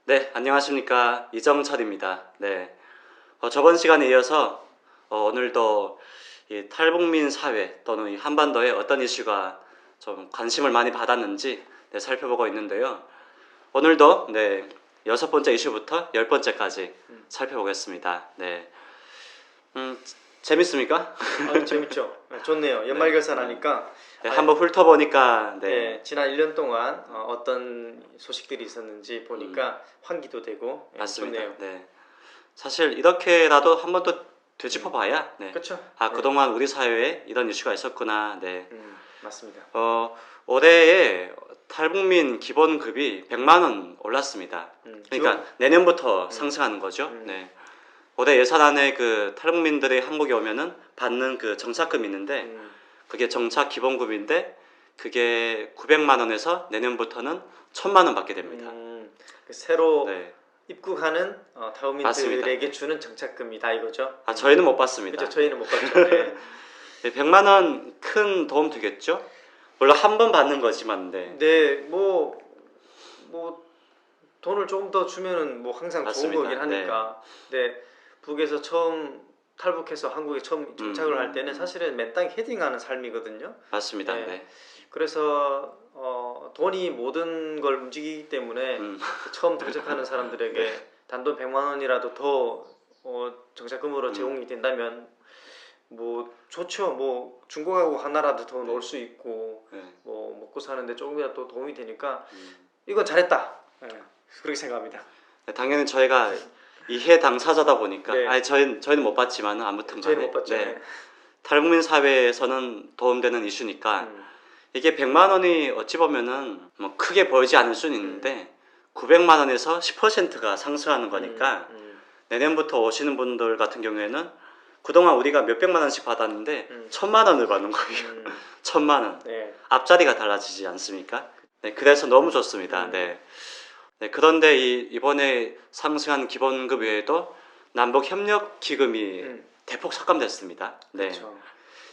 네, 안녕하십니까. 이정철입니다. 네. 저번 시간에 이어서 오늘도 이 탈북민 사회 또는 이 한반도에 어떤 이슈가 좀 관심을 많이 받았는지 살펴보고 있는데요. 오늘도 네, 6번째 이슈부터 10번째까지 살펴보겠습니다. 네. 재밌습니까? 재밌죠. 좋네요. 연말 결산하니까 네, 한번 훑어보니까 네. 지난 1년 동안 어떤 소식들이 있었는지 보니까 환기도 되고 맞습니다. 좋네요. 네. 사실 이렇게라도 한 번 더 되짚어봐야 네. 그렇죠. 그동안 우리 사회에 이런 이슈가 있었구나. 네. 맞습니다. 올해에 탈북민 기본급이 100만 원 올랐습니다. 그러니까 내년부터 상승하는 거죠. 네. 올해 예산안에 그 탈북민들이 한국에 오면은 받는 그 정착금이 있는데 그게 정착 기본급인데 그게 900만 원에서 내년부터는 1000만 원 받게 됩니다. 새로 네. 입국하는 탈북민들에게 주는 정착금이다 이거죠. 저희는 못 받습니다. 그렇죠. 저희는 못 받죠. 네. 100만 원 큰 도움 되겠죠? 물론 한 번 받는 거지만 네, 뭐 돈을 조금 더 주면은 뭐 항상 맞습니다. 좋은 거긴 하니까. 네. 북에서 처음 탈북해서 한국에 처음 정착을 할 때는 사실은 맨 땅에 헤딩하는 삶이거든요. 맞습니다. 네. 그래서 돈이 모든 걸 움직이기 때문에 처음 정착하는 사람들에게 단돈 100만 원이라도 더 정착금으로 제공이 된다면 뭐 좋죠. 뭐 중국하고 하나라도 더 넣을 수 있고 뭐 먹고 사는데 조금이라도 도움이 되니까 이건 잘했다. 그렇게 생각합니다. 당연히 저희가 이해 당사자다 보니까 저희는 못 받지만 아무튼 저희는 못 받죠. 탈북민 사회에서는 도움되는 이슈니까 이게 100만 원이 어찌 보면은 뭐 크게 보이지 않을 수는 있는데 900만 원에서 10%가 상승하는 거니까 내년부터 오시는 분들 같은 경우에는 그동안 우리가 몇백만 원씩 받았는데 1000만 원을 받는 거예요. 1000만 원. 앞자리가 달라지지 않습니까? 네, 그래서 너무 좋습니다. 네. 그런데 이번에 상승한 기본급 외에도 남북 협력 기금이 대폭 삭감됐습니다. 네. 그렇죠.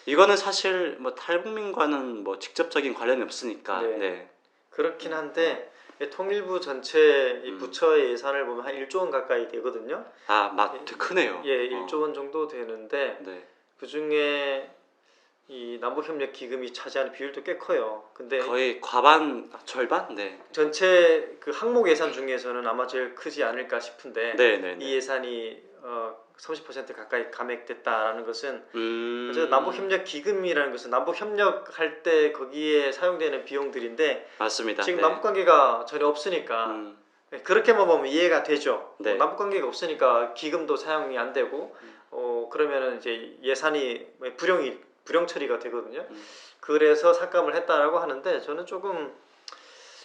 이거는 사실 뭐 탈북민과는 뭐 직접적인 관련이 없으니까. 네. 그렇긴 한데 통일부 전체 이 부처의 예산을 보면 한 1조 원 가까이 되거든요. 되게 크네요. 1조 원 정도 되는데 그 중에 이 남북협력 기금이 차지하는 비율도 꽤 커요. 근데 거의 과반, 절반? 네. 전체 그 항목 예산 중에서는 아마 제일 크지 않을까 싶은데 이 예산이 30% 가까이 감액됐다라는 것은 남북협력 기금이라는 것은 남북협력 할 때 거기에 사용되는 비용들인데 맞습니다. 지금 남북관계가 전혀 없으니까 그렇게만 보면 이해가 되죠. 남북관계가 없으니까 기금도 사용이 안 되고 그러면은 이제 예산이 불용 처리가 되거든요. 그래서 삭감을 했다라고 하는데 저는 조금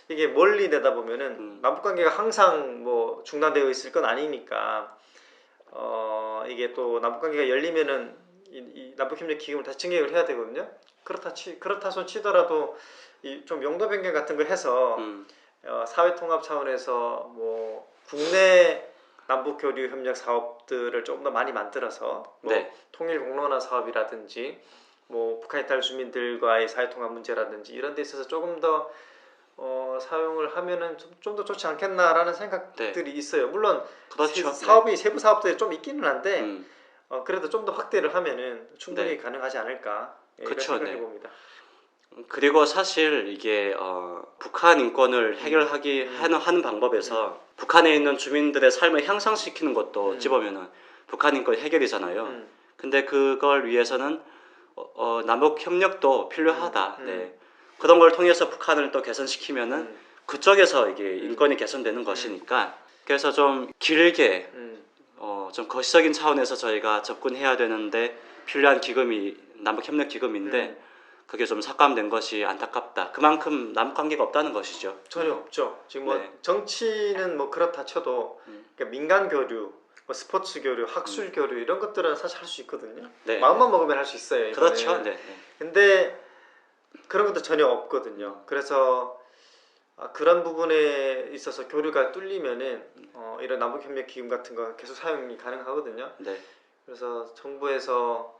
이게 멀리 내다보면은 남북관계가 항상 뭐 중단되어 있을 건 아니니까 이게 또 남북관계가 열리면은 이 남북협력 기금을 다시 증액을 해야 되거든요. 그렇다 손 치더라도 좀 용도 변경 같은 걸 해서 사회통합 차원에서 뭐 국내 남북 교류 협력 사업들을 조금 더 많이 만들어서 통일 공론화 사업이라든지 뭐 북한 이탈 주민들과의 사회통합 문제라든지 이런 데 있어서 조금 더 사용을 하면은 좀 더 좋지 않겠나라는 생각들이 있어요. 물론 그렇죠. 세부 사업들이 좀 있기는 한데 그래도 좀 더 확대를 하면은 충분히 가능하지 않을까 이렇게 생각해 봅니다. 그리고 사실 이게 북한 인권을 하는 방법에서 북한에 있는 주민들의 삶을 향상시키는 것도 어찌 보면은 북한 인권 해결이잖아요. 근데 그걸 위해서는 남북 협력도 필요하다. 그런 걸 통해서 북한을 또 개선시키면은 그쪽에서 이게 인권이 개선되는 것이니까 그래서 좀 길게 좀 거시적인 차원에서 저희가 접근해야 되는데 필요한 기금이 남북 협력 기금인데 그게 좀 삭감된 것이 안타깝다. 그만큼 남북관계가 없다는 것이죠. 전혀 없죠. 지금 뭐 정치는 뭐 그렇다 쳐도 그러니까 민간 교류, 뭐 스포츠 교류, 학술 교류 이런 것들은 사실 할 수 있거든요. 마음만 먹으면 할 수 있어요. 이번에. 그렇죠. 근데 그런 것도 전혀 없거든요. 그래서 그런 부분에 있어서 교류가 뚫리면은 이런 남북협력 기금 같은 거 계속 사용이 가능하거든요. 그래서 정부에서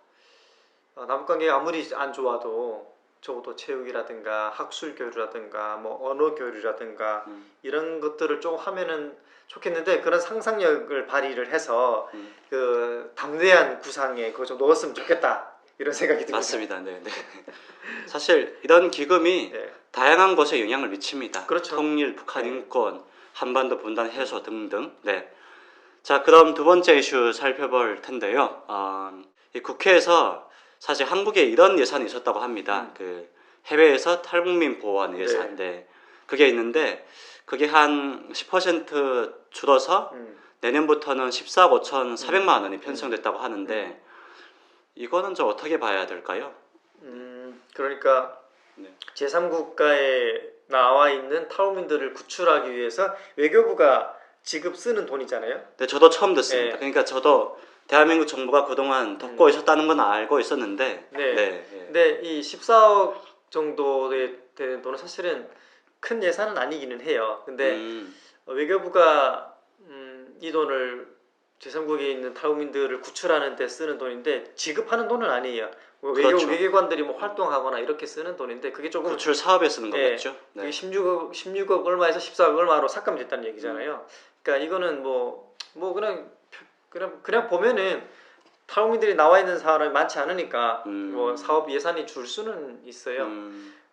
남북관계가 아무리 안 좋아도 적어도 체육이라든가 학술 교류라든가 뭐 언어 교류라든가 이런 것들을 좀 하면은 좋겠는데 그런 상상력을 발휘를 해서 그 담대한 구상에 그거 좀 넣었으면 좋겠다 이런 생각이 듭니다. 맞습니다. 네, 네. 사실 이런 기금이 네. 다양한 것에 영향을 미칩니다. 그렇죠. 통일, 북한 네. 인권, 한반도 분단 해소 등등. 네. 자, 그럼 두 번째 이슈 살펴볼 텐데요. 이 국회에서 사실 한국에 이런 예산이 있었다고 합니다. 그 해외에서 탈북민 보호하는 예산. 네. 그게 있는데 그게 한 10% 줄어서 내년부터는 14억 5,400만 원이 편성됐다고 하는데 이거는 좀 어떻게 봐야 될까요? 그러니까 네. 제3국가에 나와 있는 탈북민들을 구출하기 위해서 외교부가 지급 쓰는 돈이잖아요. 네, 저도 처음 듣습니다. 네. 그러니까 저도 대한민국 정부가 그동안 덮고 있었다는 건 알고 있었는데 네. 네. 근데 이 14억 정도 되는 돈은 사실은 큰 예산은 아니기는 해요. 근데 외교부가 이 돈을 제3국에 있는 탈북민들을 구출하는 데 쓰는 돈인데 지급하는 돈은 아니에요. 뭐 그렇죠. 외교관들이 뭐 활동하거나 이렇게 쓰는 돈인데 그게 조금 구출 사업에 쓰는 네, 거겠죠. 네. 그게 16억 얼마에서 14억 얼마로 삭감이 됐다는 얘기잖아요. 그러니까 이거는 뭐 그냥 보면은 탈북민들이 나와 있는 사람이 많지 않으니까 뭐 사업 예산이 줄 수는 있어요.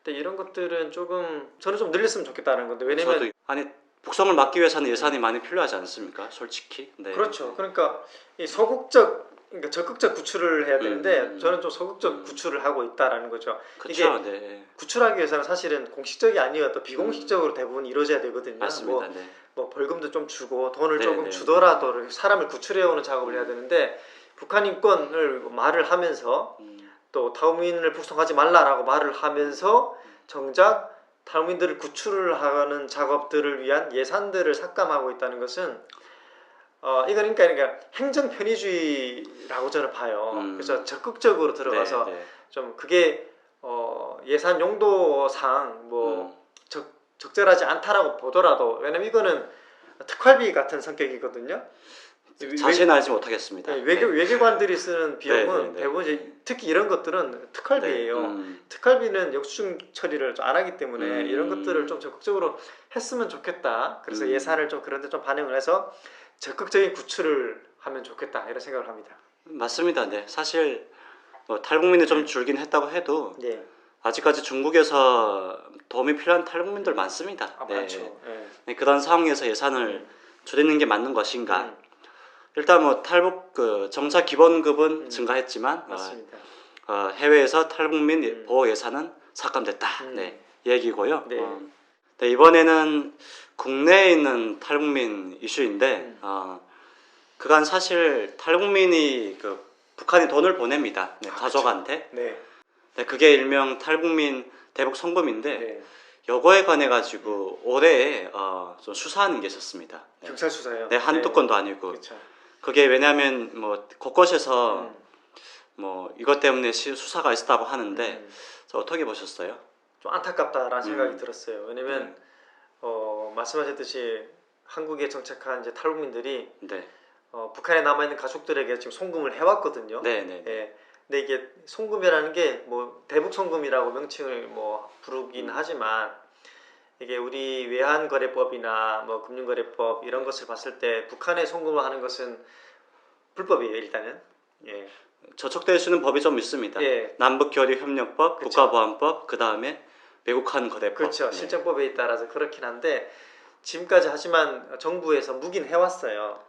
근데 이런 것들은 조금 저는 좀 늘렸으면 좋겠다는 건데 왜냐면 저도 아니 북송을 막기 위해서는 예산이 많이 필요하지 않습니까? 솔직히. 네. 그렇죠. 그러니까 이 그러니까 적극적 구출을 해야 되는데 저는 좀 소극적 구출을 하고 있다라는 거죠. 그렇죠. 이게 네. 구출하기 위해서는 사실은 공식적이 아니어도 비공식적으로 대부분 이루어져야 되거든요. 맞습니다. 네. 뭐 벌금도 좀 주고 돈을 네, 조금 네. 주더라도 사람을 구출해오는 작업을 해야 되는데 북한 인권을 말을 하면서 또 탈북민을 북송하지 말라라고 말을 하면서 정작 탈북민들을 구출을 하는 작업들을 위한 예산들을 삭감하고 있다는 것은 이건 그러니까 행정 편의주의라고 저는 봐요. 그래서 적극적으로 들어가서 네. 좀 그게 예산 용도상 뭐 적절하지 않다라고 보더라도 왜냐면 이거는 특활비 같은 성격이거든요. 자세히 알지 못하겠습니다. 네, 외교관들이 쓰는 비용은 네. 대부분 이제 특히 이런 것들은 특활비예요. 네. 특활비는 영수증 처리를 좀 안 하기 때문에 이런 것들을 좀 적극적으로 했으면 좋겠다. 그래서 예산을 좀 그런 데 좀 반영을 해서 적극적인 구출을 하면 좋겠다 이런 생각을 합니다. 맞습니다. 네. 사실 뭐 탈북민이 좀 줄긴 했다고 해도 네. 아직까지 중국에서 도움이 필요한 탈북민들 많습니다. 네. 많죠. 네, 그런 상황에서 예산을 줄이는 게 맞는 것인가? 일단 뭐 탈북 그 정차 기본급은 증가했지만 맞습니다. 해외에서 탈북민 보호 예산은 삭감됐다. 네, 얘기고요. 네. 네, 이번에는 국내에 있는 탈북민 이슈인데 그간 사실 탈북민이 그 북한에 돈을 보냅니다. 네, 가족한테. 네. 네, 그게 일명 탈북민 대북 송금인데 네. 요거에 관해 가지고 올해 좀 수사하는 게 있었습니다. 네. 경찰 수사요. 네, 한두 건도 아니고. 그렇죠. 그게 왜냐하면 뭐 곳곳에서 뭐 이것 때문에 수사가 있었다고 하는데 저 어떻게 보셨어요? 좀 안타깝다라는 생각이 들었어요. 왜냐면 말씀하셨듯이 한국에 정착한 이제 탈북민들이 네. 북한에 남아 있는 가족들에게 지금 송금을 해왔거든요. 네. 예. 근데 이게 송금이라는 게 뭐 대북 송금이라고 명칭을 뭐 부르긴 하지만 이게 우리 외환거래법이나 뭐 금융거래법 이런 것을 봤을 때 북한에 송금을 하는 것은 불법이에요 일단은. 예. 저촉될 수 있는 법이 좀 있습니다. 예. 남북교류협력법, 그쵸. 국가보안법, 그 다음에 외국한 거래법. 그렇죠. 네. 실정법에 따라서 그렇긴 한데 지금까지 하지만 정부에서 묵인 해왔어요.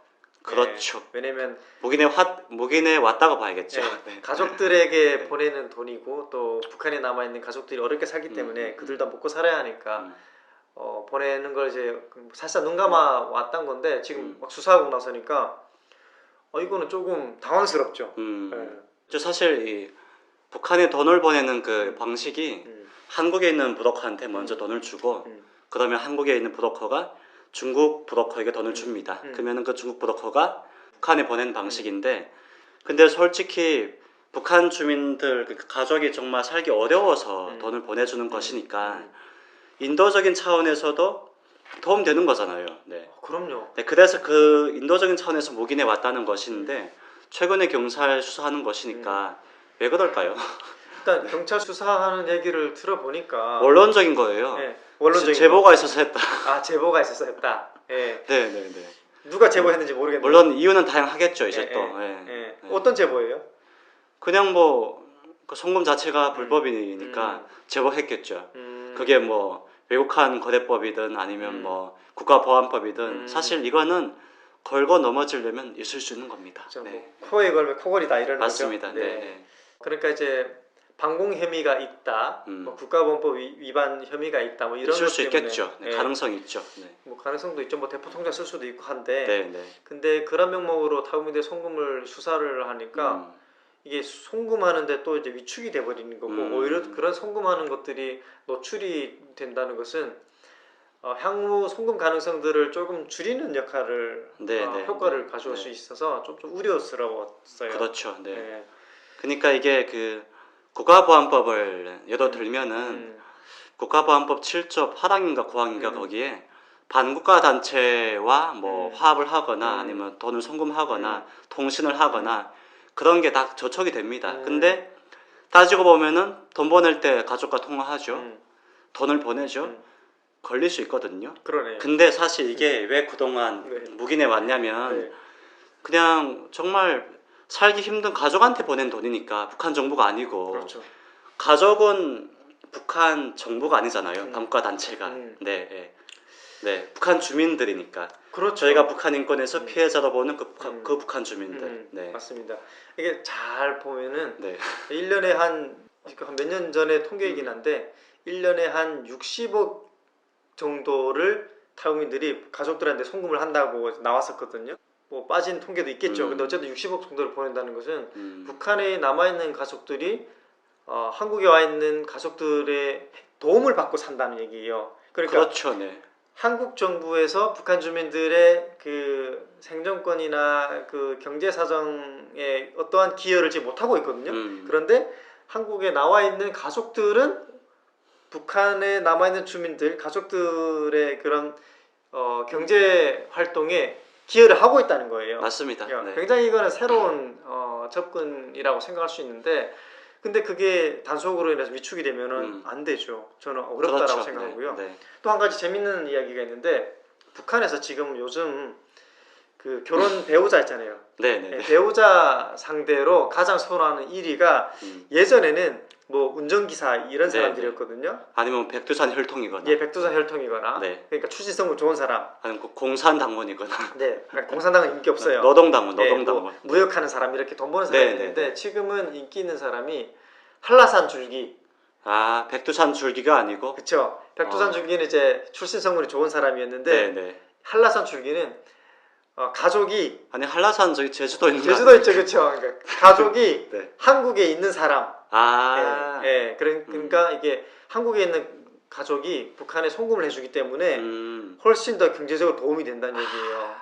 그렇죠. 예. 왜냐면 묵인해 왔다고 봐야겠죠. 예. 네. 가족들에게 네. 보내는 돈이고 또 북한에 남아 있는 가족들이 어렵게 살기 때문에 그들도 먹고 살아야 하니까 보내는 걸 이제 사실상 눈 감아 왔던 건데 지금 막 수사하고 나서니까 이거는 조금 당황스럽죠. 예. 저 사실 이 북한에 돈을 보내는 그 방식이 한국에 있는 브로커한테 먼저 돈을 주고 그러면 한국에 있는 브로커가 중국 브로커에게 돈을 줍니다. 그러면 그 중국 브로커가 북한에 보낸 방식인데 근데 솔직히 북한 주민들 그 가족이 정말 살기 어려워서 돈을 보내주는 것이니까 인도적인 차원에서도 도움되는 거잖아요. 네. 그럼요. 네, 그래서 그 인도적인 차원에서 묵인해 왔다는 것인데 최근에 경찰 수사하는 것이니까 왜 그럴까요? 일단 경찰 수사하는 얘기를 들어보니까 원론적인 거예요. 네, 원론적인 제보가 있어서 했다. 아 제보가 있어서 했다. 예. 네네네. 누가 제보했는지 모르겠는데. 물론 이유는 다양하겠죠. 이제 예, 또. 예, 예. 예. 예. 어떤 제보예요? 그냥 뭐 그 송금 자체가 불법이니까 제보했겠죠. 그게 뭐 외국한 거래법이든 아니면 뭐 국가보안법이든 사실 이거는 걸고 넘어지려면 있을 수 있는 겁니다. 그렇죠. 네. 뭐 코에 걸면 코걸이다 이런 맞습니다. 거죠. 네. 네. 그러니까 이제 방공 혐의가 있다, 뭐 국가보안법 위반 혐의가 있다, 뭐 이런 있을 것 수 때문에 있겠죠. 네. 예. 가능성이 있죠. 네. 뭐 가능성도 있죠. 뭐 대포 통장 쓸 수도 있고 한데. 네, 네. 근데 그런 명목으로 타국민대 송금을 수사를 하니까 이게 송금하는데 또 이제 위축이 돼버리는 거고 오히려 그런 송금하는 것들이 노출이 된다는 것은 향후 송금 가능성들을 조금 줄이는 역할을 효과를 가져올 수 있어서 좀 우려스러웠어요. 그렇죠. 네. 네. 그러니까 이게 그 국가보안법을 예로 들면은 국가보안법 7조 8항인가 9항인가 거기에 반국가 단체와 뭐 화합을 하거나 아니면 돈을 송금하거나 통신을 하거나 그런 게 다 저촉이 됩니다. 근데 따지고 보면은 돈 보낼 때 가족과 통화하죠. 돈을 보내죠. 걸릴 수 있거든요. 그러네. 근데 사실 이게 왜 그동안 묵인해 왔냐면 그냥 정말 살기 힘든 가족한테 보낸 돈이니까 북한 정부가 아니고 그렇죠. 가족은 북한 정부가 아니잖아요. 반국가 단체가. 네, 네. 네, 북한 주민들이니까. 그렇죠. 저희가 북한 인권에서 피해자로 보는 그 북한 주민들. 네. 맞습니다. 이게 잘 보면은 네. 1년에 한 몇 년 전에 통계이긴 한데 1년에 한 60억 정도를 탈북민들이 가족들한테 송금을 한다고 나왔었거든요. 뭐 빠진 통계도 있겠죠. 근데 어쨌든 60억 정도를 보낸다는 것은 북한에 남아있는 가족들이 한국에 와 있는 가족들의 도움을 받고 산다는 얘기예요. 그러니까 그렇죠. 네. 한국 정부에서 북한 주민들의 그 생존권이나 그 경제 사정에 어떠한 기여를 지금 못하고 있거든요. 그런데 한국에 나와 있는 가족들은 북한에 남아 있는 주민들 가족들의 그런 경제 활동에 기여를 하고 있다는 거예요. 맞습니다. 네. 굉장히 이거는 새로운 접근이라고 생각할 수 있는데 근데 그게 단속으로 인해서 위축이 되면은 안 되죠. 저는 어렵다라고 그렇죠. 생각하고요. 네. 또 한 가지 재밌는 이야기가 있는데 북한에서 지금 요즘 그 결혼 배우자 있잖아요. 네. 배우자 상대로 가장 선호하는 1위가 예전에는 뭐 운전기사 이런 사람들이었거든요. 아니면 백두산 혈통이거나. 예, 백두산 혈통이거나. 네. 그러니까 추진성도 좋은 사람. 아니면 공산당원이거나. 네. 공산당은 인기 없어요. 노동당원. 뭐 무역하는 사람 이렇게 돈 버는 사람이 있는데 지금은 인기 있는 사람이 한라산 줄기. 아, 백두산 줄기가 아니고. 그렇죠. 백두산 줄기는 이제 출신 성분이 좋은 사람이었는데 한라산 줄기는 가족이 아니 한라산 저기 제주도 있는 제주도 있죠, 그렇죠. 그러니까 가족이 한국에 있는 사람. 아, 그러니까 이게 한국에 있는 가족이 북한에 송금을 해주기 때문에 훨씬 더 경제적으로 도움이 된다는 얘기예요.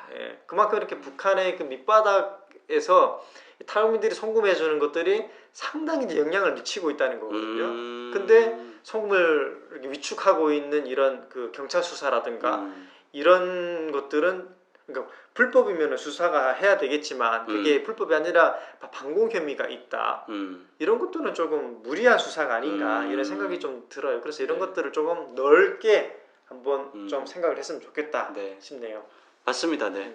그만큼 이렇게 북한의 그 밑바닥에서 탈북민들이 송금해주는 것들이 상당히 이제 영향을 미치고 있다는 거거든요. 근데 송금을 이렇게 위축하고 있는 이런 그 경찰 수사라든가 이런 것들은 그러니까 불법이면 수사가 해야 되겠지만 그게 불법이 아니라 반공 혐의가 있다. 이런 것들은 조금 무리한 수사가 아닌가 이런 생각이 좀 들어요. 그래서 이런 것들을 조금 넓게 한번 좀 생각을 했으면 좋겠다 싶네요. 맞습니다. 네.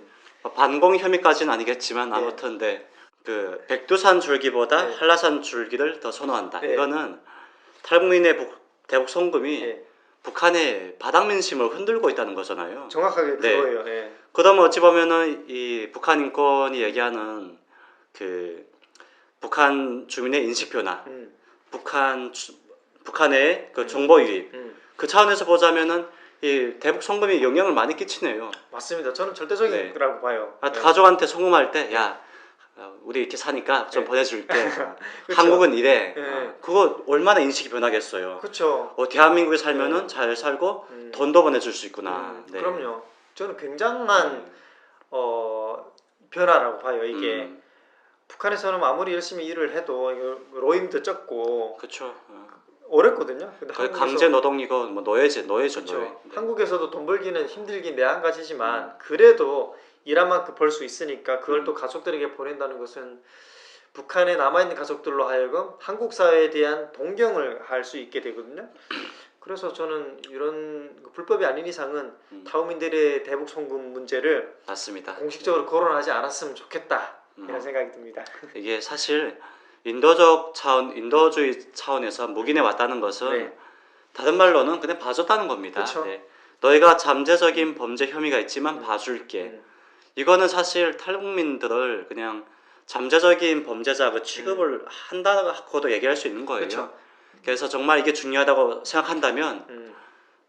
반공 혐의까지는 아니겠지만 아무튼 그 백두산 줄기보다 한라산 줄기를 더 선호한다. 이거는 탈북민의 대북 송금이 북한의 바닥민심을 흔들고 있다는 거잖아요. 정확하게 그거예요. 그다음 어찌 보면은 이 북한 인권이 얘기하는 그 북한 주민의 인식 변화, 북한의 그 정보 유입 그 차원에서 보자면은 이 대북 송금이 영향을 많이 끼치네요. 맞습니다. 저는 절대적인 거라고 봐요. 가족한테 송금할 때 야 우리 이렇게 사니까 좀 보내줄게. 한국은 이래. 그거 얼마나 인식이 변하겠어요. 그렇죠. 대한민국에 살면은 잘 살고 돈도 보내줄 수 있구나. 그럼요. 저는 굉장한 변화라고 봐요. 이게 북한에서는 아무리 열심히 일을 해도 노임도 적고 그렇죠. 어렵거든요. 근데 강제 노동이고 뭐 노예죠. 그렇죠. 한국에서도 돈 벌기는 힘들긴 매한가지지만 그래도 일한 만큼 벌 수 있으니까 그걸 또 가족들에게 보낸다는 것은 북한에 남아있는 가족들로 하여금 한국 사회에 대한 동경을 할 수 있게 되거든요. 그래서 저는 이런 불법이 아닌 이상은 타우민들의 대북 송금 문제를 맞습니다. 공식적으로 거론하지 않았으면 좋겠다 이런 생각이 듭니다. 이게 사실 인도주의 차원에서 묵인해 왔다는 것은 네. 다른 말로는 그냥 봐줬다는 겁니다. 그쵸. 네. 너희가 잠재적인 범죄 혐의가 있지만 봐줄게. 이거는 사실 탈북민들을 그냥 잠재적인 범죄자 그 취급을 한다고도 얘기할 수 있는 거예요. 그쵸. 그래서 정말 이게 중요하다고 생각한다면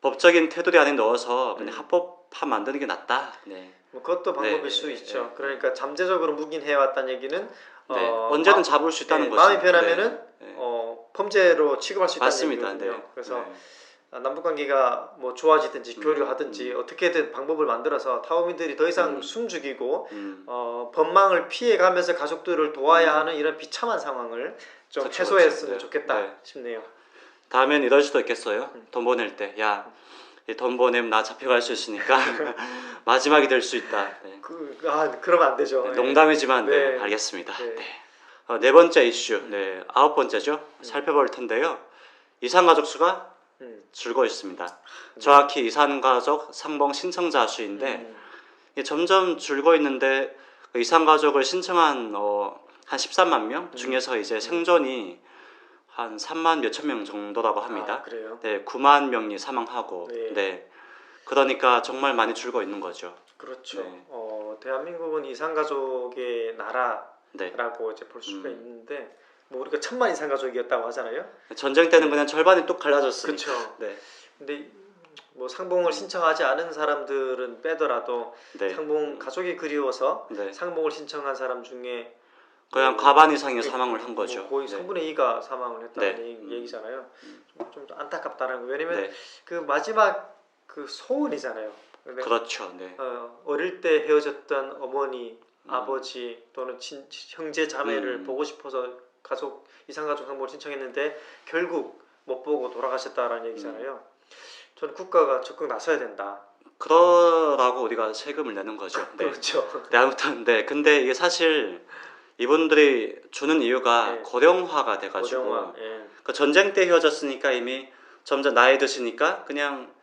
법적인 테두리 안에 넣어서 그냥 합법화 만드는 게 낫다. 네. 뭐 그것도 방법일 네, 수 네, 있죠. 네. 그러니까 잠재적으로 묵인해 왔다는 얘기는 언제든 잡을 수 있다는 거죠. 마음이 변하면은 네, 네. 범죄로 취급할 수 있다는 맞습니다. 얘기거든요. 네. 그래서 네. 남북 관계가 뭐 좋아지든지 교류하든지 어떻게든 방법을 만들어서 타오민들이 더 이상 숨죽이고 법망을 피해가면서 가족들을 도와야 하는 이런 비참한 상황을 좀 그쵸, 해소했으면 그쵸. 좋겠다 네. 싶네요. 다음엔 이럴 수도 있겠어요. 돈 보낼 때, 야, 이 돈 보내면 나 잡혀갈 수 있으니까 마지막이 될 수 있다. 네. 그러면 안 되죠. 네, 농담이지만 네, 네. 알겠습니다. 네. 네. 네 번째 이슈, 네, 9번째죠. 살펴볼 텐데요. 이산가족 수가 줄고 있습니다. 정확히 이산가족 상봉 신청자 수인데 이게 점점 줄고 있는데 그 이산가족을 신청한 한 13만 명 중에서 이제 생존이 한 3만 몇천 명 정도라고 합니다. 아, 그래요? 네, 9만 명이 사망하고, 네. 네, 그러니까 정말 많이 줄고 있는 거죠. 그렇죠. 네. 대한민국은 이산가족의 나라라고 네. 이제 볼 수가 있는데 뭐 우리가 1000만 이산가족이었다고 하잖아요. 전쟁 때는 그냥 절반이 뚝 갈라졌으니까. 그렇죠. 네. 근데 뭐 상봉을 신청하지 않은 사람들은 빼더라도 네. 상봉 가족이 그리워서 네. 상봉을 신청한 사람 중에 그냥 과반 이상이 사망을 한 거죠. 거의 네. 3분의 2가 사망을 했다는 네. 얘기잖아요. 좀 안타깝다는 거. 왜냐면 네. 그 마지막 그 소원이잖아요. 근데 그렇죠. 네. 어릴 때 헤어졌던 어머니, 아버지 또는 형제 자매를 보고 싶어서 이산가족 상봉을 신청했는데 결국 못 보고 돌아가셨다라는 얘기잖아요. 저는 국가가 적극 나서야 된다. 그러라고 우리가 세금을 내는 거죠. 네. 그렇죠. 네, 아무튼 네. 근데 이게 사실 이분들이 주는 이유가 네. 고령화가 돼가지고 고령화. 예. 그 전쟁 때 헤어졌으니까 이미 점점 나이 드시니까 그냥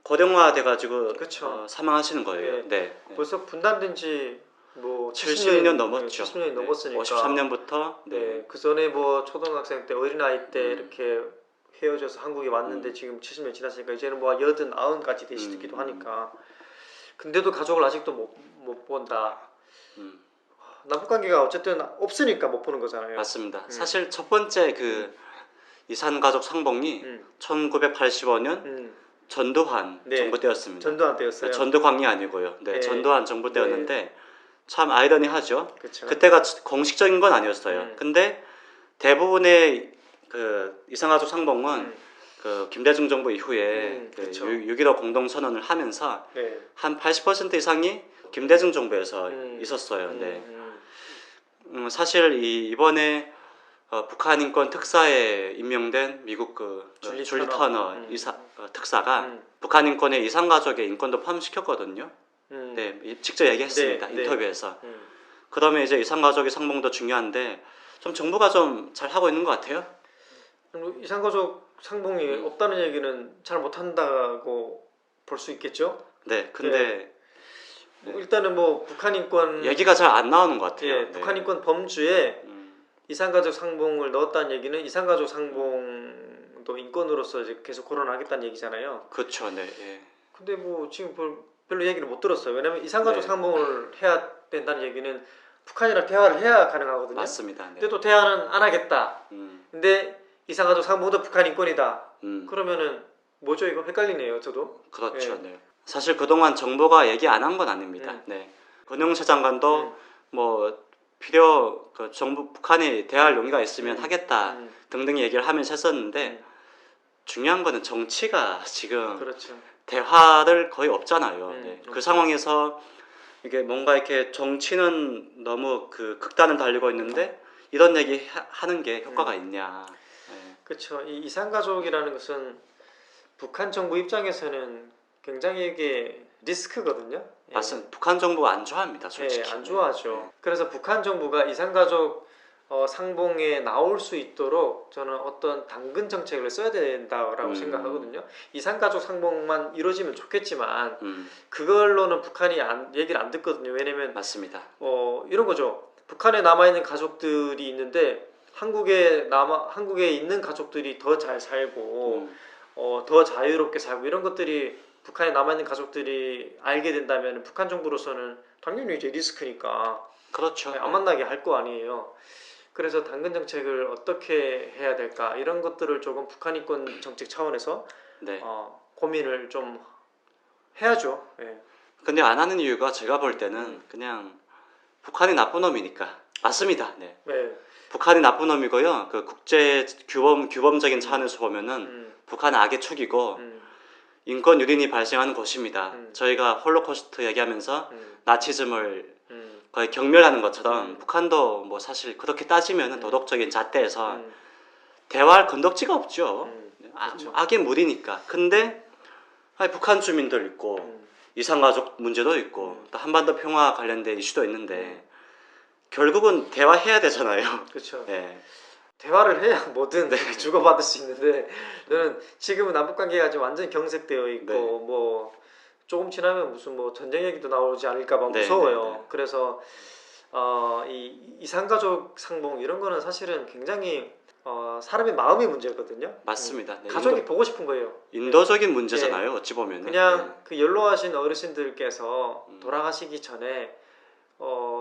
고령화 돼가지고 그쵸. 사망하시는 거예요. 네. 네. 네. 벌써 분단된 지 뭐 70년 넘었죠. 70년이 넘었으니까. 53년부터 네. 그 전에 뭐 초등학생 때 어린아이 때 음. 이렇게 헤어져서 한국에 왔는데 지금 70년 지났으니까 이제는 뭐 80, 90까지 되시기도 하니까. 근데도 가족을 아직도 못 본다. 남북 관계가 어쨌든 없으니까 못 보는 거잖아요. 맞습니다. 사실 첫 번째 그 이산가족 상봉이 1985년 전두환 네. 정부 때였습니다. 전두환 때였어요. 전두광이 아니고요. 네, 네. 전두환 정부 때였는데 참 아이러니하죠. 그쵸. 그때가 공식적인 건 아니었어요. 근데 대부분의 그 이산가족 상봉은 그 김대중 정부 이후에 그 그쵸. 6.15 공동선언을 하면서 네. 한 80% 이상이 김대중 정부에서 있었어요. 네. 사실 이번에 북한 인권 특사에 임명된 미국 줄리 터너 특사가 북한 인권에 이산가족의 인권도 포함시켰거든요. 네, 직접 얘기했습니다. 네, 인터뷰에서. 그러면 이제 이산가족의 상봉도 중요한데 좀 정부가 좀 잘 하고 있는 것 같아요. 이산가족 상봉이 없다는 얘기는 잘 못한다고 볼 수 있겠죠. 네, 근데 뭐 일단은 뭐 북한 인권 얘기가 잘 안 나오는 것 같아요. 예, 네. 북한 인권 범주에 이산가족 상봉을 넣었다는 얘기는 이산가족 상봉도 인권으로서 이제 계속 거론하겠다는 얘기잖아요. 그렇죠, 네. 예. 근데 뭐 지금 별로 얘기를 못 들었어요. 왜냐면 이산가족 네. 상봉을 해야 된다는 얘기는 북한이랑 대화를 해야 가능하거든요. 맞습니다. 네. 근데 또 대화는 안 하겠다. 근데 이산가족 상봉도 북한 인권이다. 그러면은 뭐죠 이거 헷갈리네요. 저도. 그렇죠. 예. 네. 사실 그동안 정부가 얘기 안 한 건 아닙니다. 네. 권영세 장관도 뭐 정부 북한이 대화할 용의가 있으면 하겠다 등등 얘기를 하면서 했었는데 중요한 거는 정치가 지금 그렇죠. 대화를 거의 없잖아요. 네. 그 없죠. 상황에서 이게 뭔가 이렇게 정치는 너무 그 극단을 달리고 있는데 이런 얘기 하는 게 효과가 있냐. 네. 그렇죠. 이 이산가족이라는 것은 북한 정부 입장에서는 굉장히 이게 리스크거든요. 맞습니다. 북한 정부 안 좋아합니다. 솔직히. 안 좋아하죠. 네. 그래서 북한 정부가 이산가족 상봉에 나올 수 있도록 저는 어떤 당근 정책을 써야 된다고 생각하거든요. 이산가족 상봉만 이루어지면 좋겠지만 그걸로는 북한이 얘기를 안 듣거든요. 왜냐면 맞습니다. 이런 거죠. 북한에 남아 있는 가족들이 있는데 한국에 있는 가족들이 더 잘 살고 더 자유롭게 살고 이런 것들이 북한에 남아 있는 가족들이 알게 된다면 북한 정부로서는 당연히 이제 리스크니까 그렇죠. 안 만나게 할 거 아니에요. 그래서 당근 정책을 어떻게 해야 될까 이런 것들을 조금 북한 인권 정책 차원에서 네. 고민을 좀 해야죠. 네. 근데 안 하는 이유가 제가 볼 때는 그냥 북한이 나쁜 놈이니까. 맞습니다. 네. 네. 북한이 나쁜 놈이고요. 그 국제 규범적인 차원에서 보면은 북한은 악의 축이고 인권 유린이 발생하는 곳입니다. 저희가 홀로코스트 얘기하면서 나치즘을 거의 경멸하는 것처럼 북한도 뭐 사실 그렇게 따지면 도덕적인 잣대에서 대화할 건덕지가 없죠. 그렇죠. 악의 물이니까. 근데 북한 주민들 있고 이산가족 문제도 있고 또 한반도 평화 관련된 이슈도 있는데 결국은 대화해야 되잖아요. 그렇죠. 네. 대화를 해야 뭐든 주고받을 수 있는데 저는 지금은 남북 관계가 지금 완전 경색되어 있고 뭐 조금 지나면 무슨 뭐 전쟁 얘기도 나오지 않을까봐 무서워요. 그래서 이 이산가족 상봉 이런 거는 사실은 굉장히 사람의 마음의 문제거든요. 맞습니다. 네. 가족이 보고 싶은 거예요. 인도적인 문제잖아요. 어찌 보면 그냥 그 연로하신 어르신들께서 돌아가시기 전에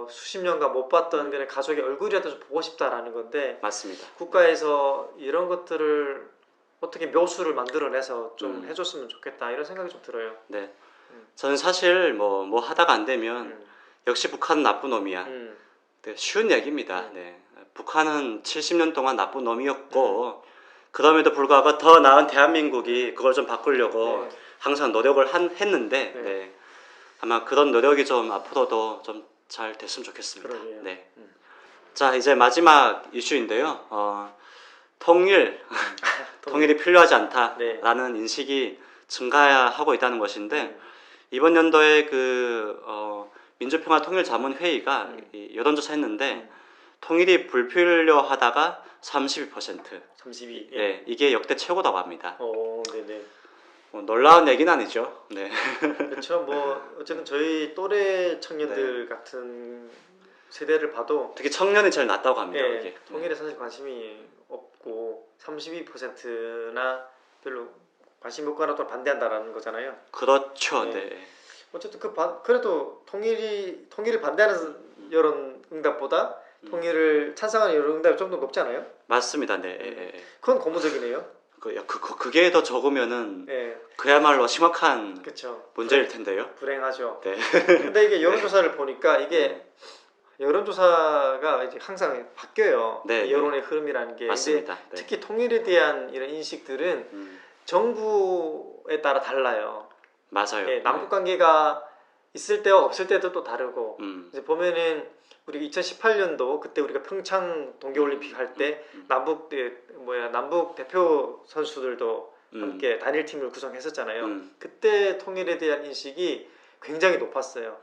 수십 년간 못 봤던 그냥 가족의 얼굴이라도 좀 보고 싶다라는 건데 맞습니다. 국가에서 이런 것들을 어떻게 묘수를 만들어내서 좀 해줬으면 좋겠다 이런 생각이 좀 들어요. 네, 저는 사실 뭐 하다가 안 되면 역시 북한은 나쁜 놈이야. 네, 쉬운 얘기입니다. 네. 북한은 70년 동안 나쁜 놈이었고 그럼에도 불구하고 더 나은 대한민국이 그걸 좀 바꾸려고 항상 노력을 했는데 네. 아마 그런 노력이 좀 앞으로도 좀 잘 됐으면 좋겠습니다. 그러게요. 네. 자 이제 마지막 이슈인데요. 통일이 필요하지 않다라는 인식이 증가하고 있다는 것인데 이번 연도에 그 민주평화통일자문회의가 여론조사했는데 통일이 불필요하다가 32%. 32. 네, 이게 역대 최고라고 합니다. 네네. 놀라운 얘기는 아니죠. 네. 그렇죠. 뭐 어쨌든 저희 또래 청년들 같은 세대를 봐도 특히 청년이 제일 낮다고 합니다. 이게. 통일에 사실 관심이 없고 32%나 별로 관심 없거나 또 반대한다라는 거잖아요. 그렇죠. 네. 어쨌든 그래도 통일을 반대하는 여론 응답보다 통일을 찬성하는 여론 응답이 좀 더 높지 않아요? 맞습니다. 네. 그건 고무적이네요. 그게 더 적으면은 그야말로 심각한 문제일 텐데요. 불행하죠. 네. 근데 이게 여론조사를 보니까 이게 여론조사가 이제 항상 바뀌어요. 여론의 흐름이라는 게. 맞습니다. 근데 특히 통일에 대한 이런 인식들은 정부에 따라 달라요. 맞아요. 남북 관계가 있을 때와 없을 때도 또 다르고 이제 보면은 우리 2018년도 그때 우리가 평창 동계올림픽 할 때 남북 대표 선수들도 함께 단일팀을 구성했었잖아요. 그때 통일에 대한 인식이 굉장히 높았어요.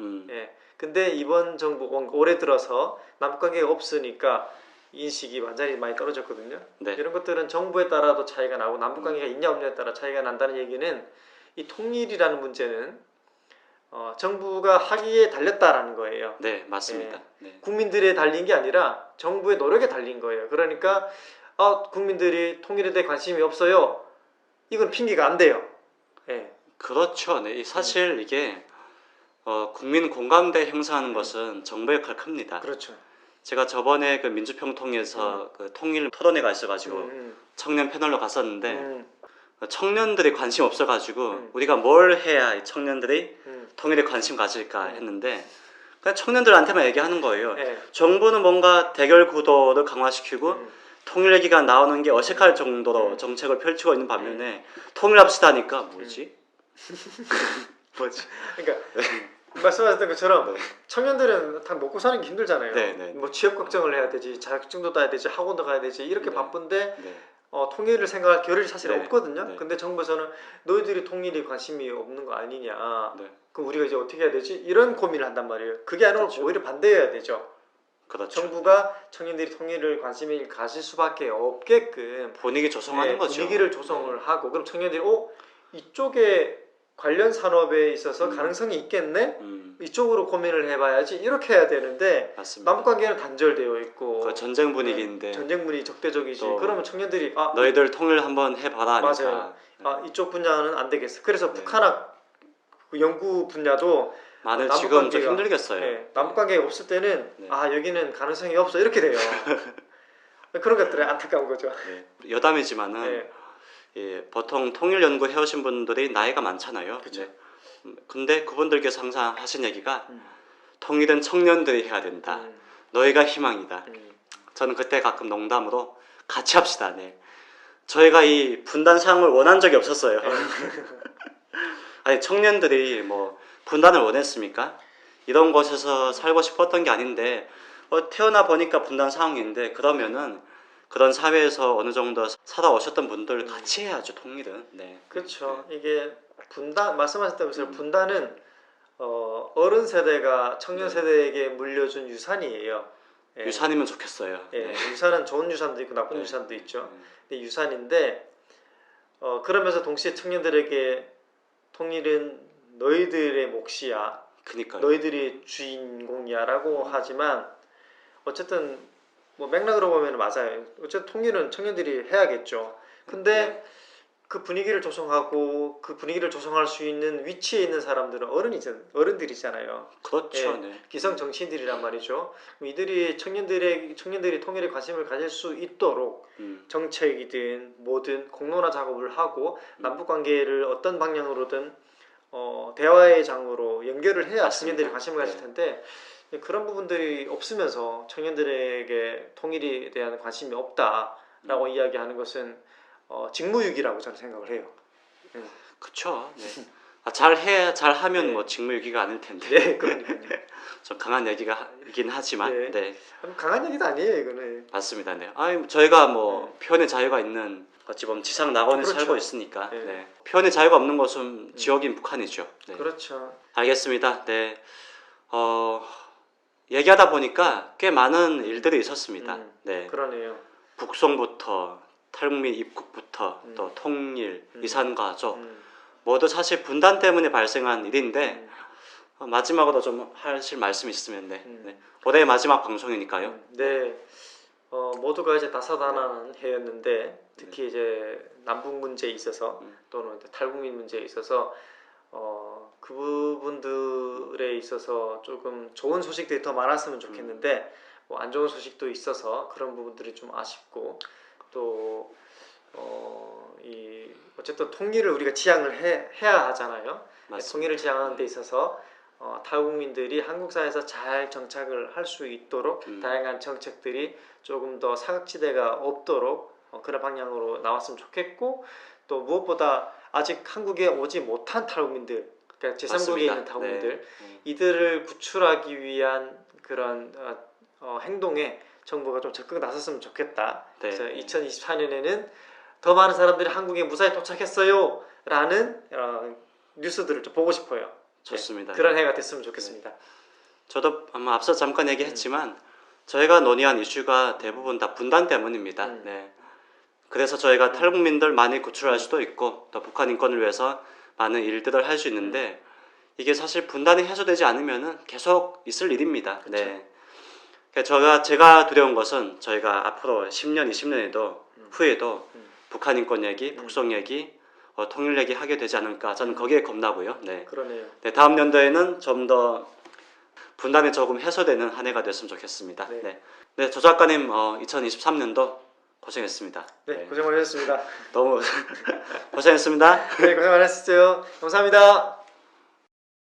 근데 이번 정부 올해 들어서 남북 관계가 없으니까 인식이 완전히 많이 떨어졌거든요. 이런 것들은 정부에 따라도 차이가 나고 남북 관계가 있냐 없냐에 따라 차이가 난다는 얘기는 이 통일이라는 문제는 정부가 하기에 달렸다라는 거예요. 네, 맞습니다. 국민들에 달린 게 아니라 정부의 노력에 달린 거예요. 그러니까 국민들이 통일에 대해 관심이 없어요. 이건 핑계가 안 돼요. 그렇죠. 네, 사실 이게 국민 공감대 형성하는 것은 정부의 역할 큽니다. 그렇죠. 제가 저번에 그 민주평통에서 그 통일 토론회가 있어가지고 청년 패널로 갔었는데 청년들이 관심 없어가지고 우리가 뭘 해야 이 청년들이 통일에 관심 가질까 했는데 그냥 청년들한테만 얘기하는 거예요. 정부는 뭔가 대결 구도를 강화시키고 통일 얘기가 나오는 게 어색할 정도로 정책을 펼치고 있는 반면에 통일합시다 하니까 뭐지? 뭐지? 그러니까 말씀하셨던 것처럼 청년들은 다 먹고 사는 게 힘들잖아요. 뭐 취업 걱정을 해야 되지, 자격증도 따야 되지, 학원도 가야 되지 이렇게 바쁜데 통일을 생각할 겨를이 사실 없거든요. 근데 정부에서는 너희들이 통일에 관심이 없는 거 아니냐. 그럼 우리가 이제 어떻게 해야 되지? 이런 고민을 한단 말이에요. 그게 아니라 오히려 반대해야 되죠. 그렇죠. 정부가 청년들이 통일을 관심을 가질 수밖에 없게끔 분위기 조성하는 거죠. 분위기를 조성을 하고 그럼 청년들이 이쪽에 관련 산업에 있어서 가능성이 있겠네? 이쪽으로 고민을 해봐야지 이렇게 해야 되는데 맞습니다. 남북관계는 단절되어 있고 그 전쟁 분위기인데 전쟁 분위기 적대적이지. 또 그러면 청년들이 너희들 통일 한번 해봐라 하니까 맞아요. 이쪽 분야는 안 되겠어. 그래서 북한학 그 연구 분야도 많은 지금 좀 남북관계가- 힘들겠어요. 남북관계가 없을 때는 네. 여기는 가능성이 없어 이렇게 돼요. 그런 것들이 안타까운 거죠. 여담이지만은 예, 보통 통일 연구 해오신 분들이 나이가 많잖아요. 그쵸. 근데 그분들께서 항상 하신 얘기가 통일은 청년들이 해야 된다. 너희가 희망이다. 저는 그때 가끔 농담으로 같이 합시다. 네. 저희가 이 분단 상황을 원한 적이 없었어요. 아니 청년들이 뭐 분단을 원했습니까? 이런 곳에서 살고 싶었던 게 아닌데 태어나 보니까 분단 상황인데 그러면은 그런 사회에서 어느 정도 살아오셨던 분들 같이 해야죠 통일은. 네. 그렇죠. 이게 분단 말씀하셨던 것처럼 분단은 어른 세대가 청년 세대에게 물려준 유산이에요. 예. 유산이면 좋겠어요. 예. 네. 유산은 좋은 유산도 있고 나쁜 네. 유산도 있죠. 근데 유산인데 그러면서 동시에 청년들에게 통일은 너희들의 몫이야. 그니까요. 너희들이 주인공이야라고 하지만 어쨌든 뭐 맥락으로 보면 맞아요. 어쨌든 통일은 청년들이 해야겠죠. 근데 그 분위기를 조성하고 그 분위기를 조성할 수 있는 위치에 있는 사람들은 어른들이잖아요. 그렇죠. 예, 네. 기성 정치인들이란 말이죠. 이들이 청년들이 통일에 관심을 가질 수 있도록 정책이든 뭐든 공론화 작업을 하고 남북 관계를 어떤 방향으로든 대화의 장으로 연결을 해야 맞습니다. 청년들이 관심을 가질 텐데 그런 부분들이 없으면서 청년들에게 통일에 대한 관심이 없다라고 이야기하는 것은 직무유기라고 저는 생각을 해요. 그렇죠. 네. 잘하면 네. 뭐 직무유기가 아닐 텐데. 네, 그러니까요. 좀 강한 얘기이긴 하지만, 네. 강한 얘기도 아니에요, 이거는. 맞습니다. 네. 아니 저희가 뭐 표현의 자유가 있는 어찌 보면 지상 낙원에 그렇죠. 살고 있으니까. 네. 네. 표현의 자유가 없는 곳은 지역인 북한이죠. 네. 그렇죠. 알겠습니다. 네. 얘기하다 보니까 꽤 많은 일들이 있었습니다. 네. 그러네요. 북송부터 탈북민 입국부터 또 통일, 이산가족 모두 사실 분단 때문에 발생한 일인데 마지막으로 좀 하실 말씀이 있으면 네. 올해의 마지막 방송이니까요. 네. 모두가 이제 다사다난한 해였는데 특히 이제 남북 문제에 있어서 또는 탈북민 문제에 있어서 그 부분들에 있어서 조금 좋은 소식들이 더 많았으면 좋겠는데 뭐 안 좋은 소식도 있어서 그런 부분들이 좀 아쉽고 또 어쨌든 통일을 우리가 지향을 해야 하잖아요. 맞습니다. 통일을 지향하는 데 있어서 탈북민들이 한국 사회에서 잘 정착을 할 수 있도록 다양한 정책들이 조금 더 사각지대가 없도록 그런 방향으로 나왔으면 좋겠고 또 무엇보다 아직 한국에 오지 못한 탈북민들 그러니까 제3국에 있는 탈북민들 이들을 구출하기 위한 그런 행동에 정부가 좀 적극 나섰으면 좋겠다. 그래서 2024년에는 더 많은 사람들이 한국에 무사히 도착했어요 라는 뉴스들을 좀 보고 싶어요. 좋습니다. 그런 해가 됐으면 좋겠습니다. 저도 아마 앞서 잠깐 얘기했지만 저희가 논의한 이슈가 대부분 다 분단 때문입니다. 네. 그래서 저희가 탈북민들 많이 구출할 수도 있고 또 북한 인권을 위해서 많은 일들을 할 수 있는데 이게 사실 분단이 해소되지 않으면 계속 있을 일입니다. 그렇죠. 네. 제가 두려운 것은 저희가 앞으로 10년, 20년에도 후에도 북한 인권 얘기, 북송 얘기, 통일 얘기 하게 되지 않을까 저는 거기에 겁나고요. 네. 그러네요. 네, 다음 연도에는 좀 더 분단이 조금 해소되는 한 해가 됐으면 좋겠습니다. 네, 조 작가님 2023년도 고생했습니다. 네, 고생 많으셨습니다. 너무 고생했습니다. 네, 고생 많으셨어요. 감사합니다.